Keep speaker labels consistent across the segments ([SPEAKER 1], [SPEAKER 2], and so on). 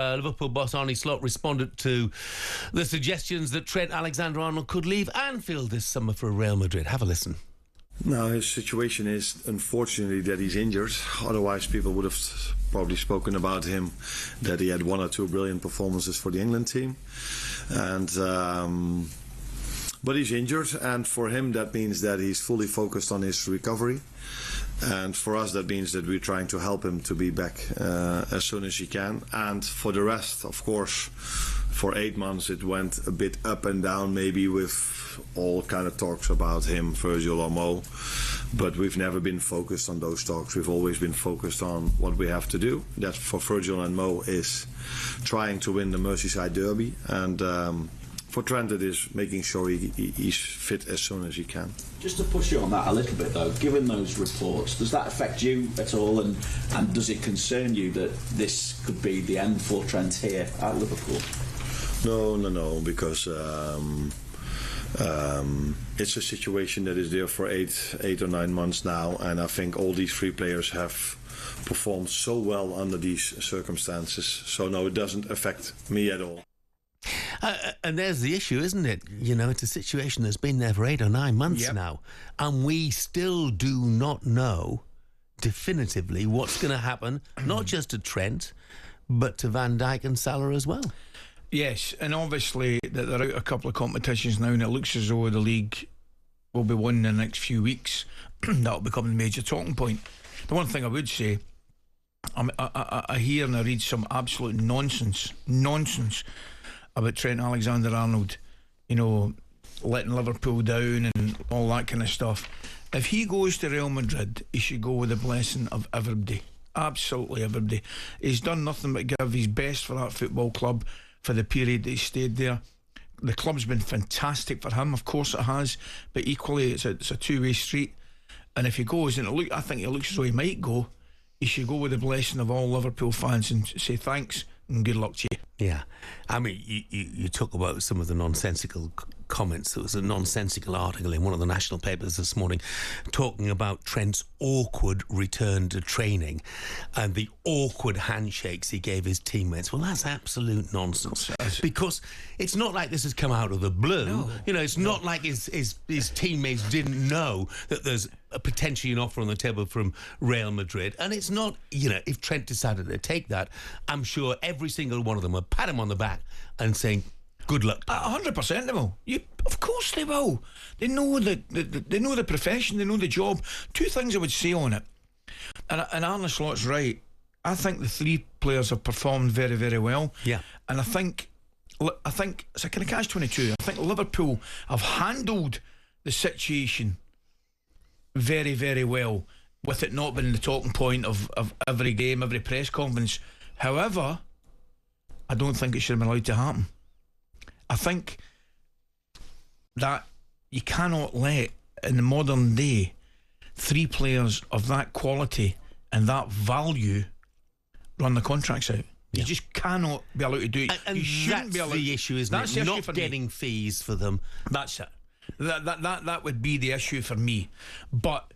[SPEAKER 1] Liverpool boss Arne Slot responded to the suggestions that Trent Alexander-Arnold could leave Anfield this summer for Real Madrid. Have a listen.
[SPEAKER 2] No, his situation is unfortunately that he's injured. Otherwise, people would have probably spoken about him that he had 1 or 2 brilliant performances for the England team. But he's injured, and for him that means that he's fully focused on his recovery. And for us that means that we're trying to help him to be back as soon as he can. And for the rest, of course, for 8 months it went a bit up and down, maybe with all kind of talks about him, Virgil or Mo. But we've never been focused on those talks. We've always been focused on what we have to do. That for Virgil and Mo is trying to win the Merseyside derby. And for Trent, it is making sure he's fit as soon as he can.
[SPEAKER 3] Just to push you on that a little bit, though, given those reports, does that affect you at all? And does it concern you that this could be the end for Trent here at Liverpool?
[SPEAKER 2] No, because it's a situation that is there for eight or 9 months now, and I think all these 3 players have performed so well under these circumstances. So no, it doesn't affect me at all.
[SPEAKER 1] And there's the issue, isn't it? You know, it's a situation that's been there for 8 or 9 months now, and we still do not know definitively what's going to happen, not just to Trent, but to Van Dijk and Salah as well.
[SPEAKER 4] Yes, and obviously that they're out a couple of competitions now, and it looks as though the league will be won in the next few weeks. That'll become the major talking point. The one thing I would say, I hear and I read some absolute nonsense about Trent Alexander-Arnold, you know, letting Liverpool down and all that kind of stuff. If he goes to Real Madrid, he should go with the blessing of everybody. Absolutely everybody. He's done nothing but give his best for that football club for the period that he stayed there. The club's been fantastic for him, of course it has, but equally it's a two-way street. And if he goes, and I think it looks as though he might go, he should go with the blessing of all Liverpool fans and say thanks and good luck to you.
[SPEAKER 1] Yeah, I mean, you talk about some of the nonsensical comments. There was a nonsensical article in one of the national papers this morning talking about Trent's awkward return to training and the awkward handshakes he gave his teammates. Well, that's absolute nonsense, because it's not like this has come out of the blue. No. You know, it's not like his teammates didn't know that there's potentially an offer on the table from Real Madrid. And it's not, you know, if Trent decided to take that, I'm sure every single one of them would pat him on the back and saying, good luck.
[SPEAKER 4] 100% they will. Of course they will. They know they know the profession, they know the job. 2 things I would say on it, and Arne Slot's right. I think the 3 players have performed very, very well.
[SPEAKER 1] Yeah.
[SPEAKER 4] And I think it's a kind of catch-22. I think Liverpool have handled the situation very, very well, with it not being the talking point of every game, every press conference. However, I don't think it should have been allowed to happen. I think that you cannot let, in the modern day, 3 players of that quality and that value run the contracts out. You just cannot be allowed to do it.
[SPEAKER 1] And
[SPEAKER 4] you shouldn't be allowed.
[SPEAKER 1] The issue, isn't
[SPEAKER 4] that's
[SPEAKER 1] it?
[SPEAKER 4] The
[SPEAKER 1] not
[SPEAKER 4] issue
[SPEAKER 1] getting fees for them.
[SPEAKER 4] That's it. That would be the issue for me. But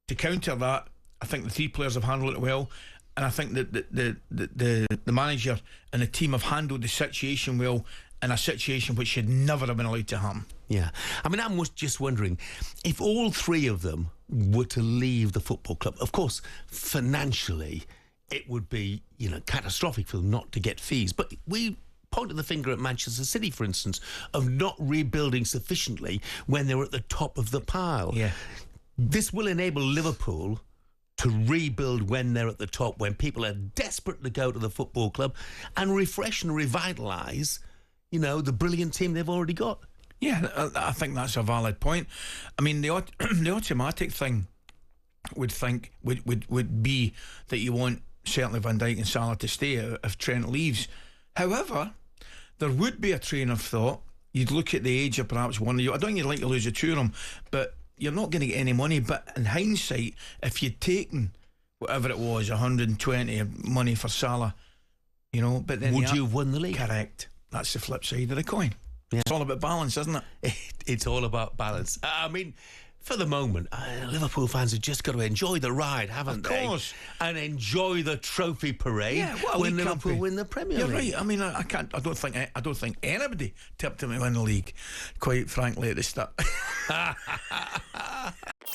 [SPEAKER 4] to counter that, I think the 3 players have handled it well, and I think that the manager and the team have handled the situation well, in a situation which should never have been allowed to happen.
[SPEAKER 1] Yeah. I mean, I'm just wondering, if all 3 of them were to leave the football club, of course, financially, it would be, you know, catastrophic for them not to get fees. But we pointed the finger at Manchester City, for instance, of not rebuilding sufficiently when they were at the top of the pile.
[SPEAKER 4] Yeah.
[SPEAKER 1] This will enable Liverpool to rebuild when they're at the top, when people are desperate to go to the football club and refresh and revitalise, you know, the brilliant team they've already got.
[SPEAKER 4] Yeah, I think that's a valid point. I mean, the automatic thing would be that you want certainly Van Dijk and Salah to stay if Trent leaves. However, there would be a train of thought. You'd look at the age of perhaps one of you. I don't think you'd like to lose the 2 of them, but you're not going to get any money. But in hindsight, if you'd taken whatever it was, 120 money for Salah, you know, but then
[SPEAKER 1] would you have won the league?
[SPEAKER 4] Correct. That's the flip side of the coin. Yeah. It's all about balance, isn't it?
[SPEAKER 1] It's all about balance. I mean, for the moment, Liverpool fans have just got to enjoy the ride, haven't they?
[SPEAKER 4] Of course.
[SPEAKER 1] And enjoy the trophy parade when Liverpool win the Premier League.
[SPEAKER 4] You're right. I mean, I can't. I don't think anybody tipped him to win the league. Quite frankly, at the start.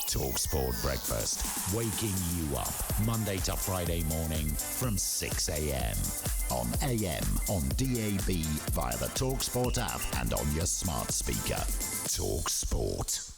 [SPEAKER 5] talkSPORT Breakfast, waking you up Monday to Friday morning from 6 a.m. on AM, on DAB, via the talkSPORT app and on your smart speaker. talkSPORT.